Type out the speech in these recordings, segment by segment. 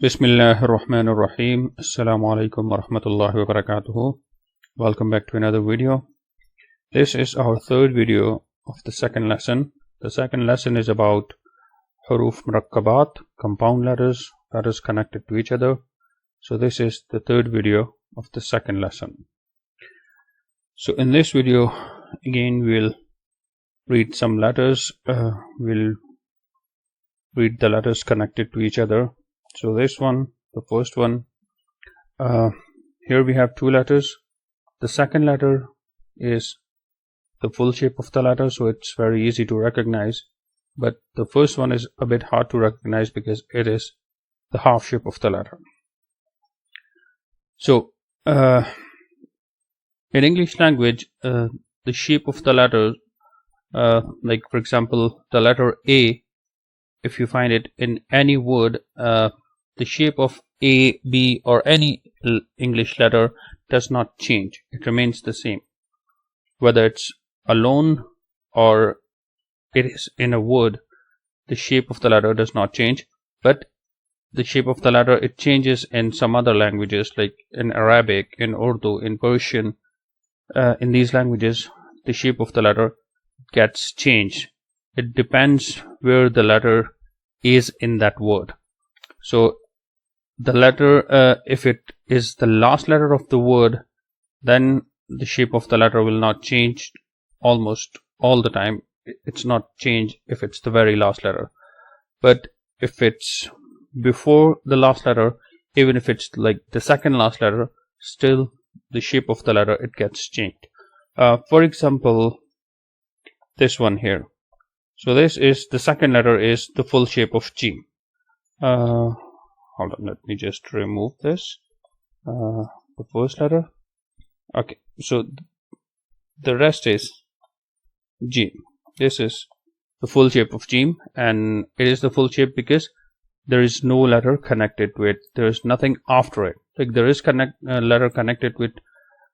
Bismillahirrahmanirrahim. Assalamu alaikum wa rahmatullahi wa barakatuhu. Welcome back to another video. This is our third video of the second lesson. The second lesson is about huruf murakkabat, compound letters connected to each other. So this is the third video of the second lesson. So in this video, again we'll read some letters. We'll read the letters connected to each other. So this one, the first one, here we have two letters. The second letter is the full shape of the letter, so it's very easy to recognize. But the first one is a bit hard to recognize because it is the half shape of the letter. So in English language, the shape of the letter, like for example the letter A, if you find it in any word, the shape of A, B or any English letter does not change. It remains the same. Whether it's alone or it is in a word, the shape of the letter does not change. But the shape of the letter, it changes in some other languages, like in Arabic, in Urdu, in Persian. In these languages, the shape of the letter gets changed. It depends where the letter is in that word. So the letter, if it is the last letter of the word, then the shape of the letter will not change almost all the time. It's not changed if it's the very last letter. But if it's before the last letter, even if it's like the second last letter, still the shape of the letter, it gets changed. For example, this one here. So this is the second letter is the full shape of Jim. Hold on, let me just remove this. The first letter. Okay, so the rest is Jim. This is the full shape of Jim, and it is the full shape because there is no letter connected to it. There is nothing after it. Like there is letter connected with,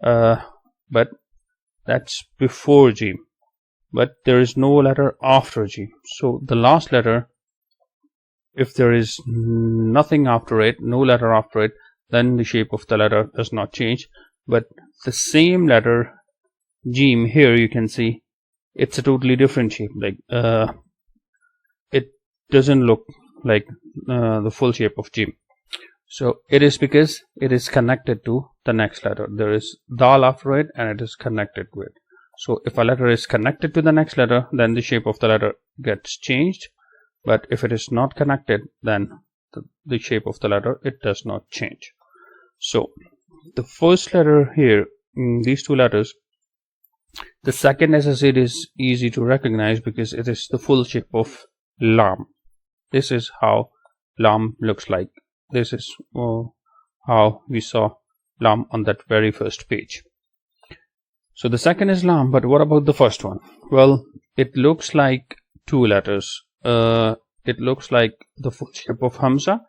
but that's before Jim. But there is no letter after G. So the last letter, if there is nothing after it, no letter after it, then the shape of the letter does not change. But the same letter Jim here, you can see it's a totally different shape. Like it doesn't look like the full shape of Jim. So it is because it is connected to the next letter. There is dal after it and it is connected to it. So if a letter is connected to the next letter, then the shape of the letter gets changed. But if it is not connected, then the shape of the letter, it does not change. So the first letter here, these two letters, the second, as I said, is easy to recognize because it is the full shape of lam. This is how lam looks like. This is how we saw lam on that very first page. So the second is lam, but what about the first one? Well, it looks like two letters. It looks like the full shape of Hamza,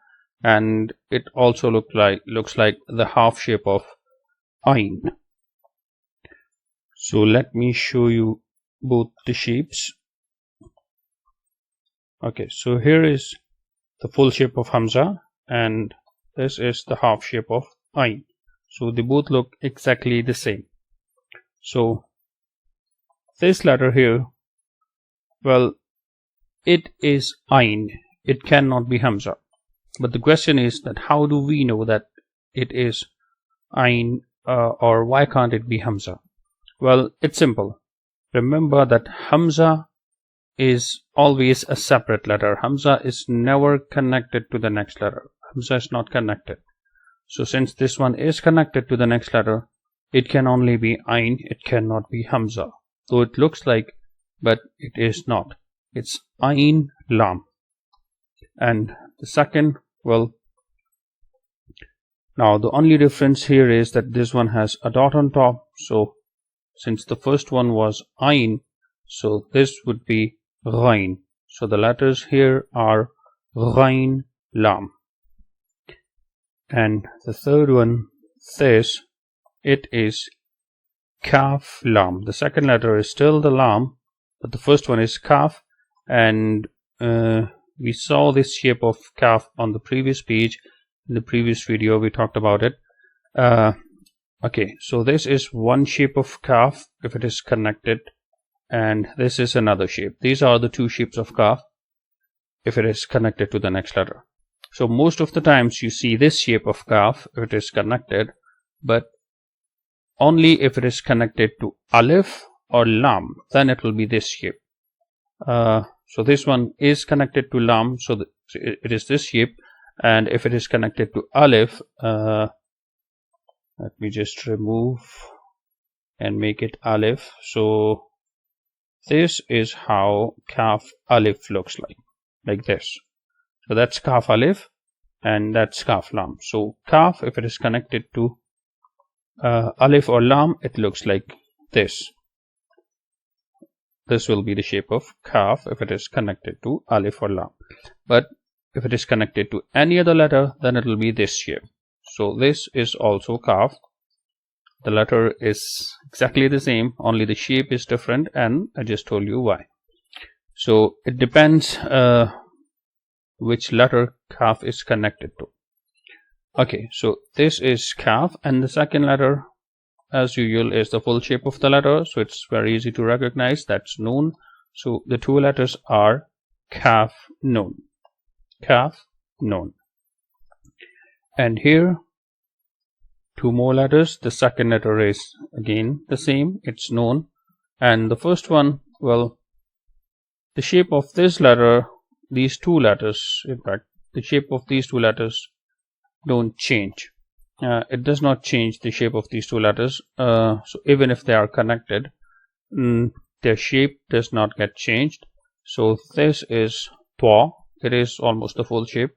and it also looks like the half shape of Ain. So let me show you both the shapes. Okay, so here is the full shape of Hamza, and this is the half shape of Ain. So they both look exactly the same. So this letter here, well, it is Ain. It cannot be Hamza. But the question is that how do we know that it is Ain, or why can't it be Hamza? Well, it's simple. Remember that Hamza is always a separate letter. Hamza is never connected to the next letter. Hamza is not connected. So since this one is connected to the next letter, it can only be Ain, it cannot be Hamza. Though it looks like, but it is not. It's Ain Lam. And the second, well, now the only difference here is that this one has a dot on top. So since the first one was Ain, so this would be Ghain. So the letters here are Ghain Lam. And the third one, this, it is Kaf Lam. The second letter is still the Lam, but the first one is Kaf, and we saw this shape of Kaf on the previous page. In the previous video we talked about it. Okay, so this is one shape of kaf if it is connected, and this is another shape. These are the two shapes of kaf if it is connected to the next letter. So most of the times you see this shape of kaf if it is connected, but only if it is connected to alif or lam, then it will be this shape. So this one is connected to lam, so it is this shape, and if it is connected to alif, let me just remove and make it alif. So this is how kaf alif looks like this. So that's kaf alif and that's kaf lam. So kaf, if it is connected to alif or lam, it looks like this. This will be the shape of kaf if it is connected to alif or lam. But if it is connected to any other letter, then it will be this shape. So this is also kaf. The letter is exactly the same, only the shape is different, and I just told you why. So it depends which letter kaf is connected to. Okay, so this is kaf, and the second letter, as usual, is the full shape of the letter, so it's very easy to recognize. That's noon. So the two letters are kaf noon. Kaf noon. And here two more letters. The second letter is again the same, it's noon, and the first one, well, the shape of this letter, these two letters, in fact the shape of these two letters don't change. It does not change the shape of these two letters, so even if they are connected, their shape does not get changed. So this is twa, it is almost the full shape.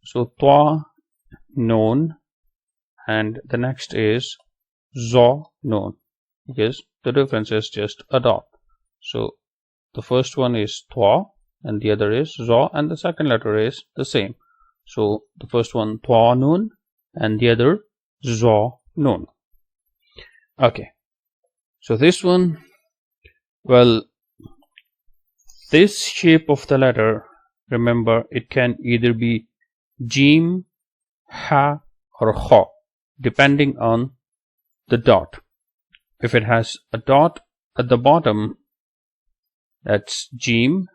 So twa noon, and the next is zo noon, because the difference is just a dot. So the first one is twa and the other is zo, and the second letter is the same. So the first one twa noon and the other zo noon. Okay, so this one, well, this shape of the letter, remember, it can either be jim, ha or kha, depending on the dot. If it has a dot at the bottom, that's jim,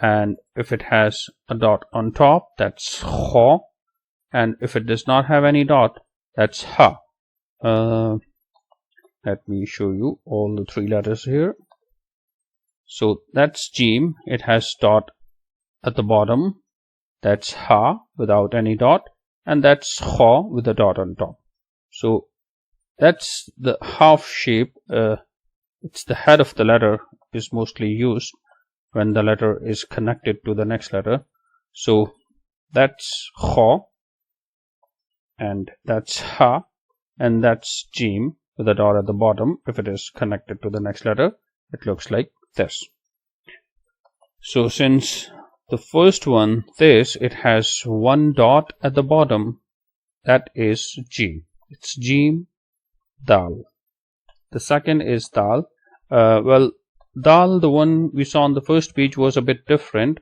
and if it has a dot on top, that's kha, and if it does not have any dot, that's ha. Let me show you all the three letters here. So that's jim, it has dot at the bottom, that's ha without any dot, and that's kha with a dot on top. So that's the half shape. It's the head of the letter is mostly used when the letter is connected to the next letter. So that's kha, and that's ha, and that's jim with a dot at the bottom. If it is connected to the next letter, it looks like this. So since the first one, this, it has one dot at the bottom, that is jim. It's jim dal. The second is dal. Well, dal, the one we saw on the first page, was a bit different,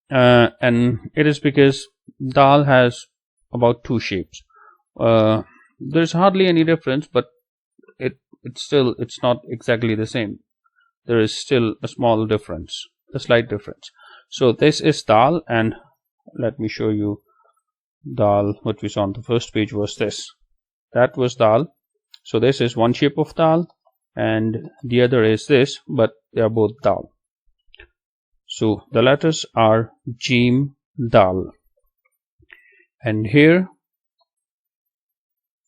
and it is because dal has about two shapes. There's hardly any difference, but it's not exactly the same. There is still a small difference, a slight difference. So this is dal, and let me show you dal. What we saw on the first page was this. That was dal. So this is one shape of dal, and the other is this, but they are both dal. So the letters are jim dal, and here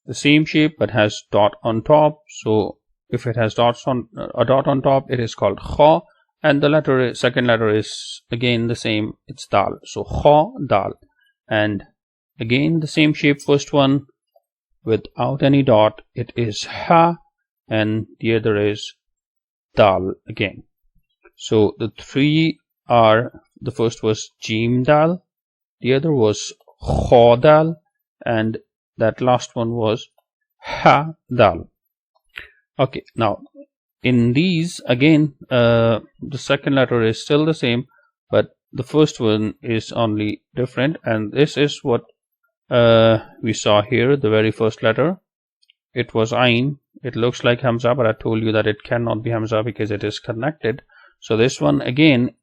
the same shape but has dot on top. So if it has a dot on top, it is called kha, and the second letter is again the same, it's dal. So kha dal, and again the same shape, first one without any dot, it is ha, and the other is dal again. So the three are, the first was jim dal, the other was kha dal, and that last one was ha dal. Okay, now in these again, the second letter is still the same, but the first one is only different, and this is what we saw here the very first letter, it was Ain. It looks like Hamza, but I told you that it cannot be Hamza because it is connected. So this one again,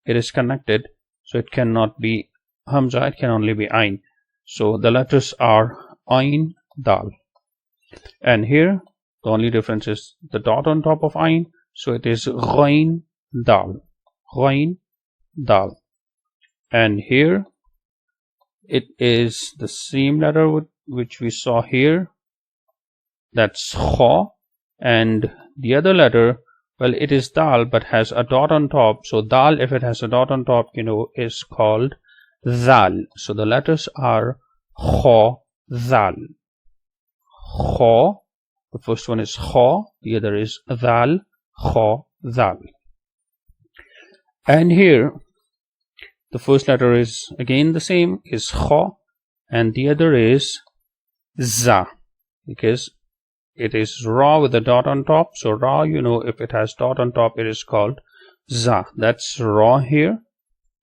it is connected, so it cannot be Hamza, it can only be Ain. So the letters are Ain, Dal. And here the only difference is the dot on top of Ain, so it is Ghain, Dal. Ghain, Dal. And here it is the same letter which we saw here, that's Kha. And the other letter, well, it is Dal but has a dot on top, so Dal, if it has a dot on top, you know, is called Zal. So the letters are Kha, Zal. Kha, the first one is Kha, the other is Zal, Kha, Zal. And here the first letter is again the same, is Kha, and the other is Za, because it is Ra with a dot on top. So Ra, you know, if it has dot on top, it is called Za. That's Ra here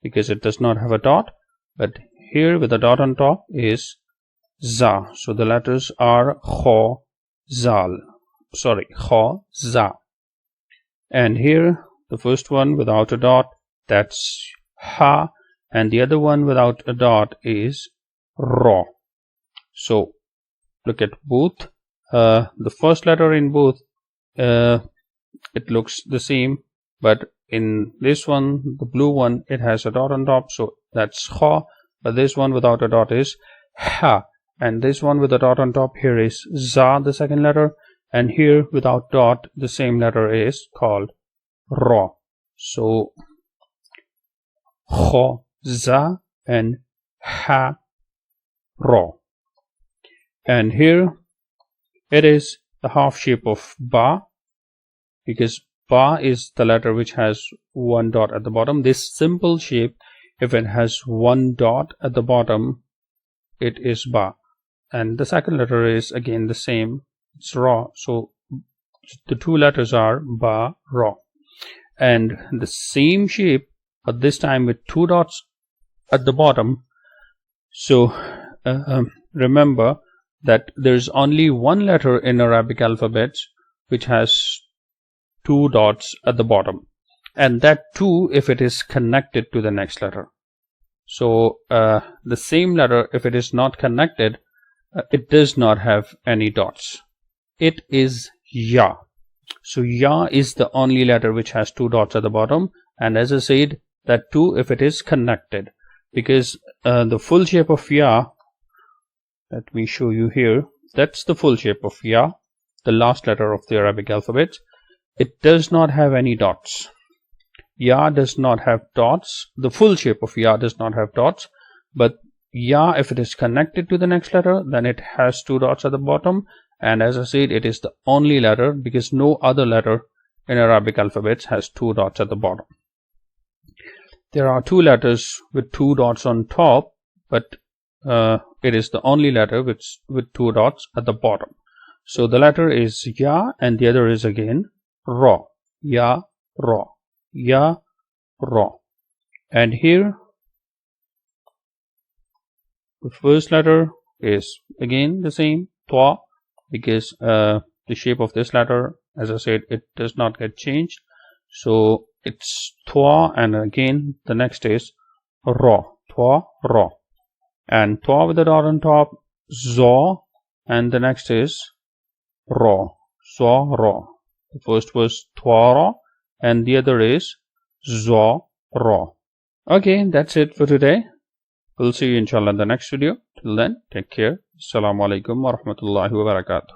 because it does not have a dot, but here with a dot on top is Za. So the letters are Kha, Zal. Sorry, Kha, Za. And here the first one without a dot, that's Ha, and the other one without a dot is Ra. So look at both. The first letter in both, it looks the same, but in this one, the blue one, it has a dot on top, so that's Kha. But this one without a dot is Ha, and this one with a dot on top here is Za, the second letter, and here without dot, the same letter is called Ra. So Kha, Za, and Ha, Ra. And here it is the half shape of Ba, because Ba is the letter which has one dot at the bottom. This simple shape, if it has one dot at the bottom, it is Ba. And the second letter is again the same, it's Ra. So the two letters are Ba, Ra. And the same shape, but this time with two dots at the bottom. So remember that there's only one letter in Arabic alphabet which has two dots at the bottom, and that two if it is connected to the next letter. So the same letter, if it is not connected, it does not have any dots. It is Ya. So Ya is the only letter which has two dots at the bottom, and as I said, that two if it is connected, because the full shape of Ya, let me show you here, that's the full shape of Ya, the last letter of the Arabic alphabet. It does not have any dots. Ya does not have dots. The full shape of Ya does not have dots, but Ya, if it is connected to the next letter, then it has two dots at the bottom, and as I said, it is the only letter because no other letter in Arabic alphabet has two dots at the bottom. There are two letters with two dots on top, but it is the only letter with two dots at the bottom. So the letter is Ya, and the other is again Ra. Ya, Ra. Ya, Ra. And here the first letter is again the same, Twa, because the shape of this letter, as I said, it does not get changed. So it's Twa, and again the next is Ra. Twa, Ra. And Twa with the dot on top, Za, and the next is Ra. Za, Ra. The first was Twa, Ra, and the other is Za, Ra. Okay, that's it for today. We'll see you inshallah in the next video. Till then, take care. Assalamu alaikum wa rahmatullahi wa barakatuh.